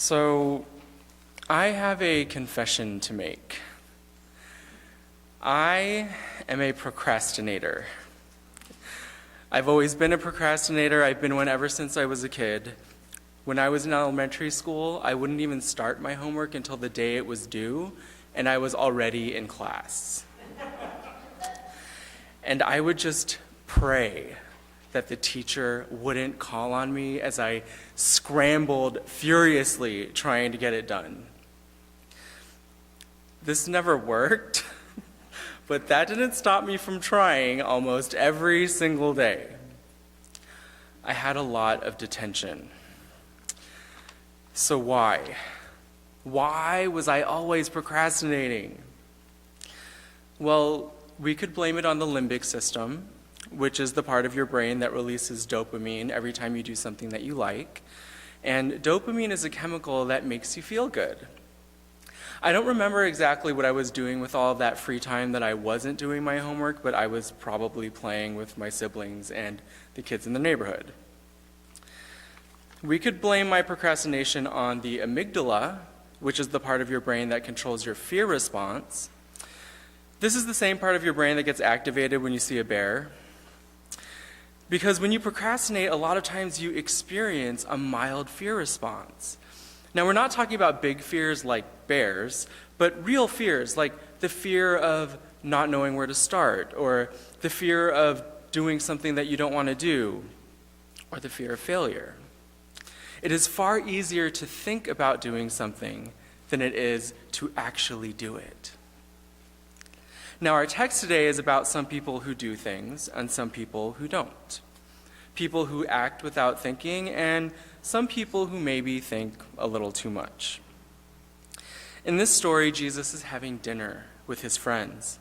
So, I have a confession to make. I am a procrastinator. I've always been a procrastinator. I've been one ever since I was a kid. When I was in elementary school, I wouldn't even start my homework until the day it was due, and I was already in class. And I would just pray that the teacher wouldn't call on me as I scrambled furiously trying to get it done. This never worked, but that didn't stop me from trying almost every single day. I had a lot of detention. So why? Why was I always procrastinating? Well, we could blame it on the limbic system, which is the part of your brain that releases dopamine every time you do something that you like. And dopamine is a chemical that makes you feel good. I don't remember exactly what I was doing with all of that free time that I wasn't doing my homework, but I was probably playing with my siblings and the kids in the neighborhood. We could blame my procrastination on the amygdala, which is the part of your brain that controls your fear response. This is the same part of your brain that gets activated when you see a bear. Because when you procrastinate, a lot of times you experience a mild fear response. Now, we're not talking about big fears like bears, but real fears like the fear of not knowing where to start, or the fear of doing something that you don't want to do, or the fear of failure. It is far easier to think about doing something than it is to actually do it. Now, our text today is about some people who do things and some people who don't. People who act without thinking and some people who maybe think a little too much. In this story, Jesus is having dinner with his friends.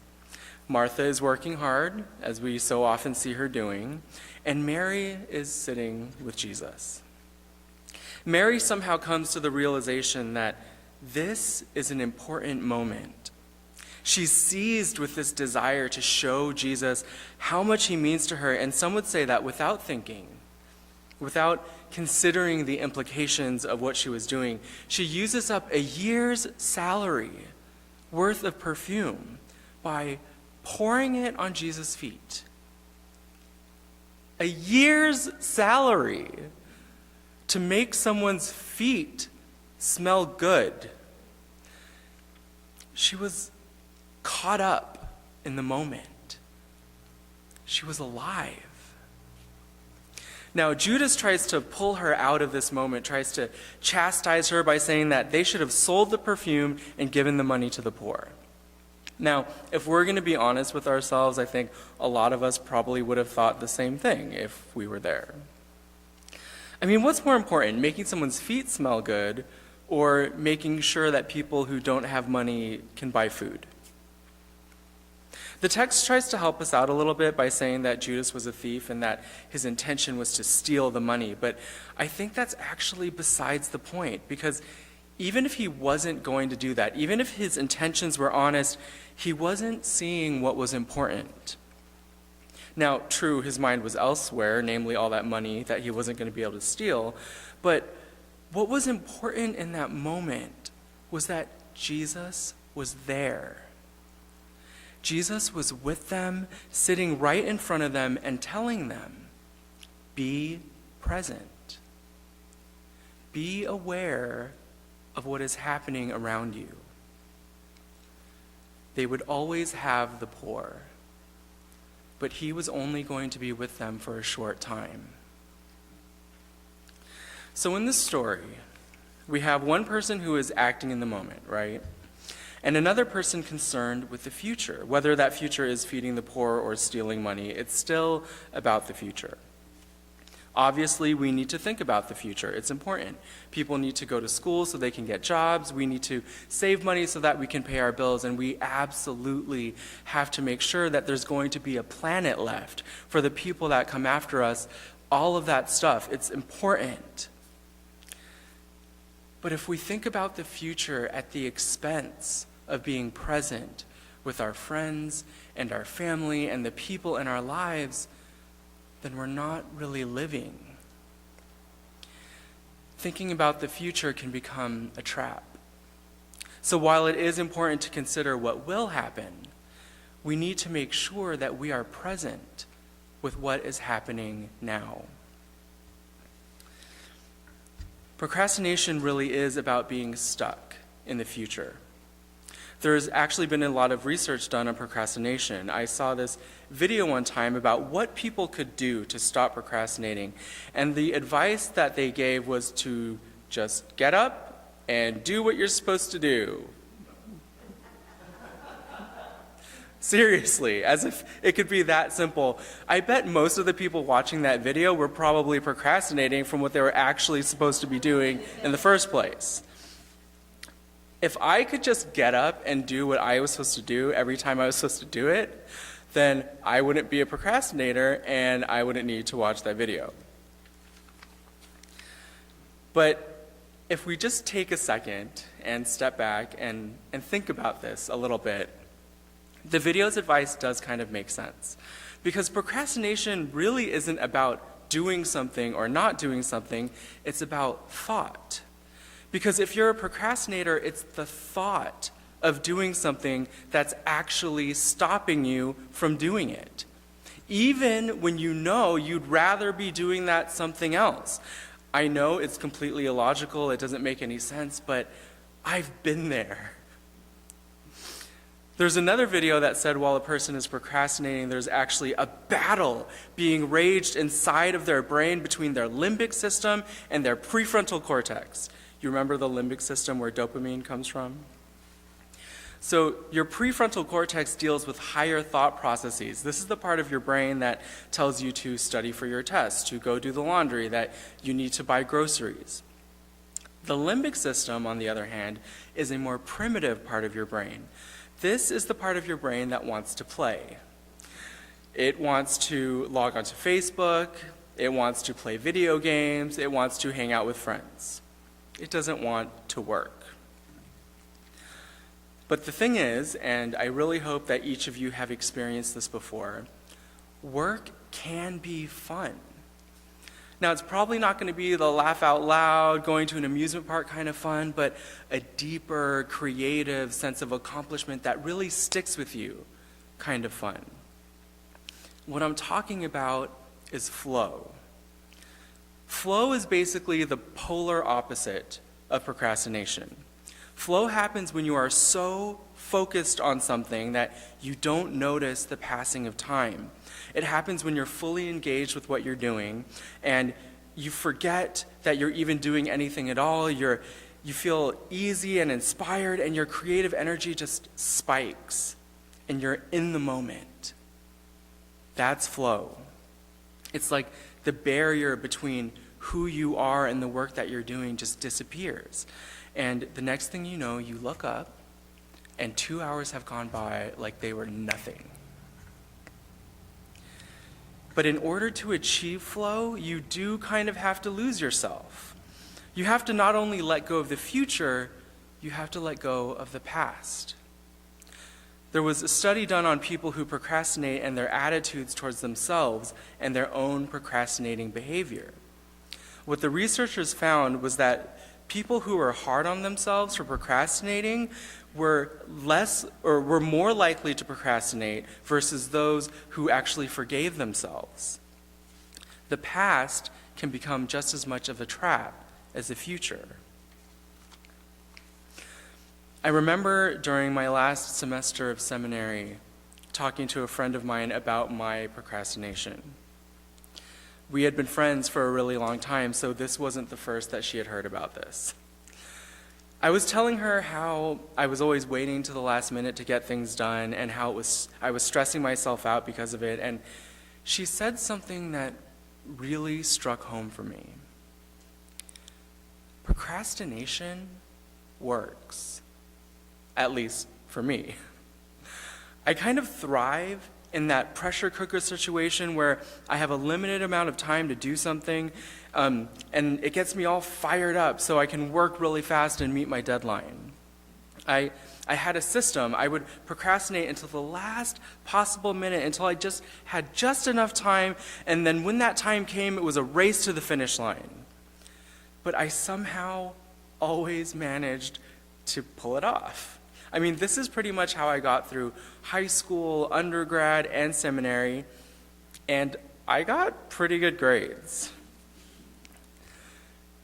Martha is working hard, as we so often see her doing, and Mary is sitting with Jesus. Mary somehow comes to the realization that this is an important moment. She's seized with this desire to show Jesus how much he means to her, and some would say that without thinking, without considering the implications of what she was doing, she uses up a year's salary worth of perfume by pouring it on Jesus' feet. A year's salary to make someone's feet smell good. She was caught up in the moment. She was alive. Now, Judas tries to pull her out of this moment, tries to chastise her by saying that they should have sold the perfume and given the money to the poor. Now, if we're going to be honest with ourselves, I think a lot of us probably would have thought the same thing if we were there. I mean, what's more important, making someone's feet smell good or making sure that people who don't have money can buy food? The text tries to help us out a little bit by saying that Judas was a thief and that his intention was to steal the money, but I think that's actually besides the point, because even if he wasn't going to do that, even if his intentions were honest, he wasn't seeing what was important. Now, true, his mind was elsewhere, namely all that money that he wasn't going to be able to steal, but what was important in that moment was that Jesus was there. Jesus was with them, sitting right in front of them and telling them, be present. Be aware of what is happening around you. They would always have the poor, but he was only going to be with them for a short time. So in this story, we have one person who is acting in the moment, right? And another person concerned with the future. Whether that future is feeding the poor or stealing money, it's still about the future. Obviously, we need to think about the future. It's important. People need to go to school so they can get jobs. We need to save money so that we can pay our bills. And we absolutely have to make sure that there's going to be a planet left for the people that come after us. All of that stuff, it's important. But if we think about the future at the expense of being present with our friends and our family and the people in our lives, then we're not really living. thinking about the future can become a trap. So while it is important to consider what will happen, we need to make sure that we are present with what is happening now. Procrastination really is about being stuck in the future. There's actually been a lot of research done on procrastination. I saw this video one time about what people could do to stop procrastinating, and the advice that they gave was to just get up and do what you're supposed to do. Seriously, as if it could be that simple. I bet most of the people watching that video were probably procrastinating from what they were actually supposed to be doing in the first place. If I could just get up and do what I was supposed to do every time I was supposed to do it, then I wouldn't be a procrastinator and I wouldn't need to watch that video. But if we just take a second and step back and think about this a little bit, the video's advice does kind of make sense. Because procrastination really isn't about doing something or not doing something, it's about thought. Because if you're a procrastinator, it's the thought of doing something that's actually stopping you from doing it. Even when you know you'd rather be doing that something else. I know it's completely illogical, it doesn't make any sense, but I've been there. There's another video that said while a person is procrastinating, there's actually a battle being raged inside of their brain between their limbic system and their prefrontal cortex. You remember the limbic system where dopamine comes from? So your prefrontal cortex deals with higher thought processes. This is the part of your brain that tells you to study for your test, to go do the laundry, that you need to buy groceries. The limbic system, on the other hand, is a more primitive part of your brain. This is the part of your brain that wants to play. It wants to log onto Facebook, it wants to play video games, it wants to hang out with friends. It doesn't want to work. But the thing is, and I really hope that each of you have experienced this before, work can be fun. Now, it's probably not going to be the laugh out loud, going to an amusement park kind of fun, but a deeper, creative sense of accomplishment that really sticks with you kind of fun. What I'm talking about is flow. Flow is basically the polar opposite of procrastination. Flow happens when you are so focused on something that you don't notice the passing of time. It happens when you're fully engaged with what you're doing and you forget that you're even doing anything at all. You feel easy and inspired and your creative energy just spikes and you're in the moment. That's flow. It's like the barrier between who you are and the work that you're doing just disappears. And the next thing you know, you look up and 2 hours have gone by like they were nothing. But in order to achieve flow, you do kind of have to lose yourself. You have to not only let go of the future, you have to let go of the past. There was a study done on people who procrastinate and their attitudes towards themselves and their own procrastinating behavior. What the researchers found was that people who were hard on themselves for procrastinating were more likely to procrastinate versus those who actually forgave themselves. The past can become just as much of a trap as the future. I remember during my last semester of seminary talking to a friend of mine about my procrastination. We had been friends for a really long time, so this wasn't the first that she had heard about this. I was telling her how I was always waiting to the last minute to get things done and how I was stressing myself out because of it, and she said something that really struck home for me. Procrastination works, at least for me. I kind of thrive in that pressure cooker situation where I have a limited amount of time to do something, and it gets me all fired up so I can work really fast and meet my deadline. I had a system. I would procrastinate until the last possible minute, until I just had just enough time, and then when that time came, it was a race to the finish line. but I somehow always managed to pull it off. I mean, this is pretty much how I got through high school, undergrad, and seminary, and I got pretty good grades.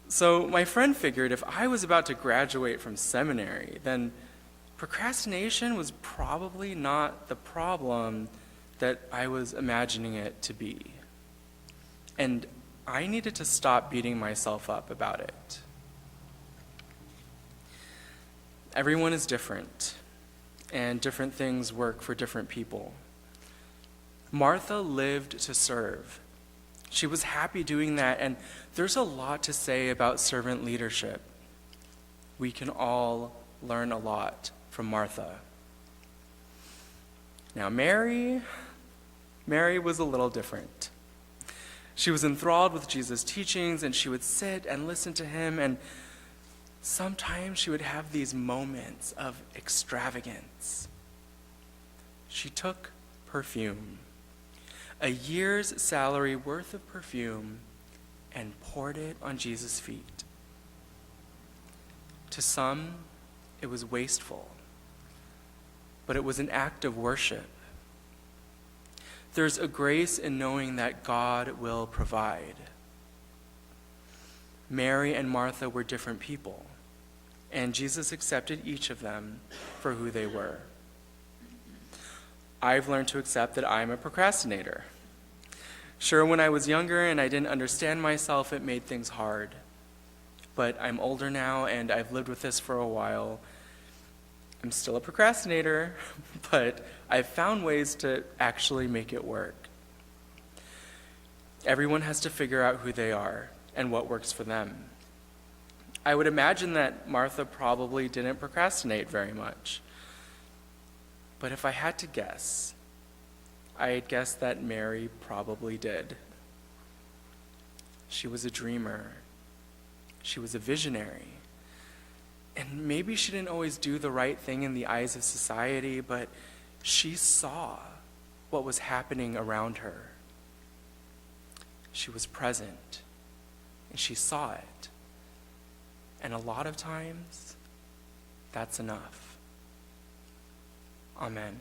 So my friend figured if I was about to graduate from seminary, then procrastination was probably not the problem that I was imagining it to be. And I needed to stop beating myself up about it. Everyone is different, and different things work for different people. Martha lived to serve. She was happy doing that, and there's a lot to say about servant leadership. We can all learn a lot from Martha. Now, Mary was a little different. She was enthralled with Jesus' teachings, and she would sit and listen to him, and sometimes she would have these moments of extravagance. She took perfume, a year's salary worth of perfume, and poured it on Jesus' feet. To some, it was wasteful, but it was an act of worship. There's a grace in knowing that God will provide. Mary and Martha were different people, and Jesus accepted each of them for who they were. I've learned to accept that I'm a procrastinator. Sure, when I was younger and I didn't understand myself, it made things hard. But I'm older now, and I've lived with this for a while. I'm still a procrastinator, but I've found ways to actually make it work. Everyone has to figure out who they are and what works for them. I would imagine that Martha probably didn't procrastinate very much. But if I had to guess, I'd guess that Mary probably did. She was a dreamer. She was a visionary. And maybe she didn't always do the right thing in the eyes of society, but she saw what was happening around her. She was present, and she saw it. And a lot of times, that's enough. Amen.